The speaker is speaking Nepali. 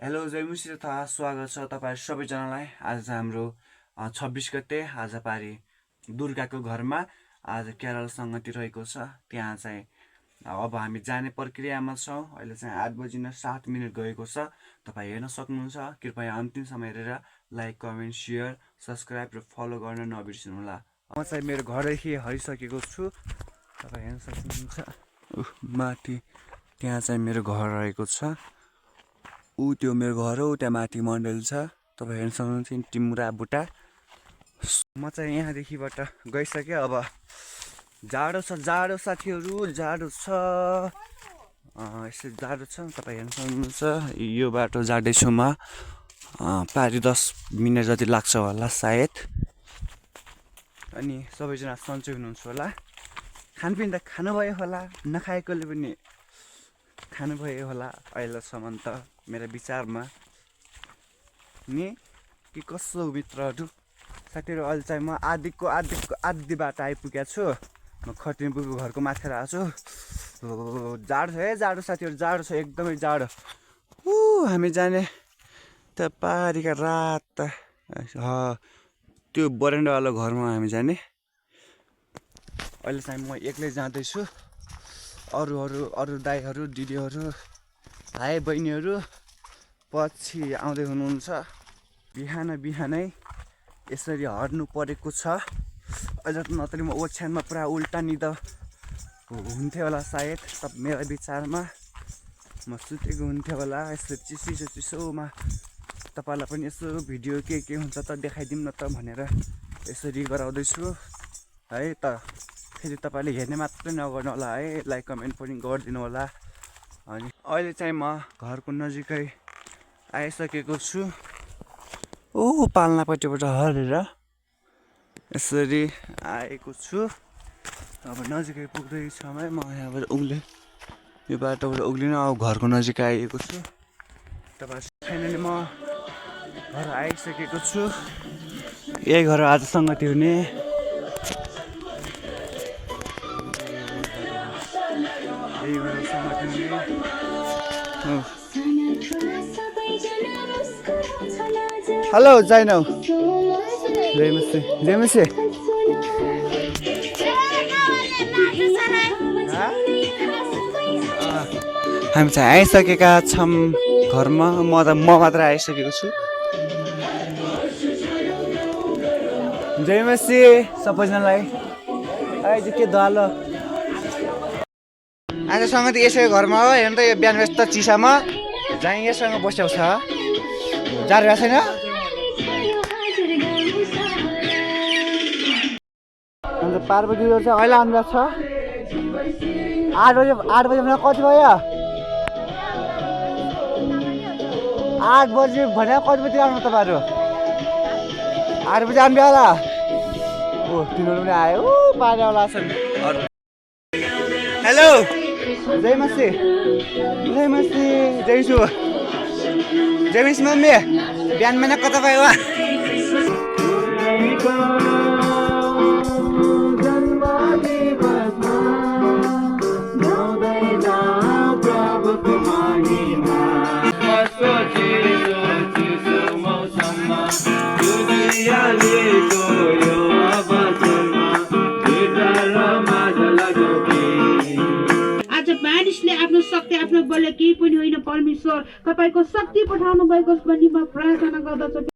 हेलो जयमुसी तथा स्वागत छ तपाईहरु सबैजनालाई। आज हाम्रो 26 गते आज पारी दुर्गाको घरमा आज केरल संगति रहेको छ। त्यहाँ चाहिँ अब हामी जाने प्रक्रियामा छौं। अहिले चाहिँ 8 बजिन 7 मिनेट गएको छ। तपाई हेर्न सक्नुहुन्छ। कृपया अन्तिमसम्म हेरेर लाइक कमेन्ट शेयर सब्स्क्राइब र फलो गर्न नबिर्सनु होला। म चाहिँ मेरो घरदेखि हरिसकेको छु। तपाई हेर्न सक्नुहुन्छ। माथि त्यहाँ चाहिँ मेरो घर रहेको छ। त्यो मेरो घर हो। त्यहाँ माथि मण्डल छ। तपाईं हेर्न सक्नुहुन्छ टिमुरा बुटा। म चाहिँ यहाँदेखिबाट गइसकेँ। अब जाडो छ, जाडो साथीहरू, जाडो छ। यसो जाडो छ। तपाईं हेर्न सक्नुहुन्छ। यो बाटो जाँदैछु म। पारी 10 मिनेट जति लाग्छ होला सायद। अनि सबैजना सन्चै हुनुहुन्छ होला। खानपिन त खानुभयो होला, नखाएकोले पनि खानुभयो होला अहिलेसम्म त मेरो विचारमा नि के कसो मित्रहरू साथीहरू। अहिले चाहिँ म आधी बाटो आइपुगेको छु। म खटिङपुरको घरको माथि आएको छु। जाडो छ है, जाडो साथीहरू, जाडो छ, एकदमै जाडो। हामी जाने त पारीका रात त्यो बरेन्डावाला घरमा हामी जाने। अहिले चाहिँ म एक्लै जाँदैछु। अरू दाइहरू दिदीहरू भाइ बहिनीहरू पछि आउँदै हुनुहुन्छ। बिहानै यसरी हर्नु परेको छ। अहिले त नत्र म ओछ्यानमा पुरा उल्टा निदा हुन्थ्यो होला सायद। मेरो विचारमा म सुतेको हुन्थ्यो होला। यसो चिसोमा तपाईँलाई पनि यसो भिडियो के हुन्छ त देखाइदिउँ न त भनेर यसरी गराउँदैछु है त। फेरि तपाईँले हेर्ने मात्रै नगर्नु होला है, लाइक कमेन्ट पनि गरिदिनु होला। अनि अहिले चाहिँ म घरको नजिकै आइसकेको छु। पाल्नापट्टिबाट हरेर यसरी आएको छु। अब नजिकै पुग्दैछ है। म यहाँबाट यो बाटोबाट उक्लिन अब घरको नजिकै आइएको छु। तपाईँ फाइनली म घर आइसकेको छु। यही घर आज संगति हुने। हेलो जाइनौ जयमसी हामी चाहिँ आइसकेका छौँ घरमा। म मात्र आइसकेको छु। जयमसी सबैजनालाई अहिले के दलो आजसँग त यसै घरमा हो। हेर्नु त यो बिहान यस्तो चिसामा जाँ यसँग बस्याउ छ। जाडो भएको छैन। अन्त पार्वती छ अहिले आउनु छ। 8 बजे भने कति भयो? 8 बजे भने कति बजी आउनु तपाईँहरू? 8 बजी आउनु होला। तिनीहरू पनि आयो। पारेवाला छन्। हेलो जयमसी जयसु मम्मी बिहान महिना कता भयो? आफ्नो शक्ति आफ्नो बलले केही पनि होइन। परमेश्वर तपाईको शक्ति पठाउनु भएको भनी म प्रार्थना गर्दछु।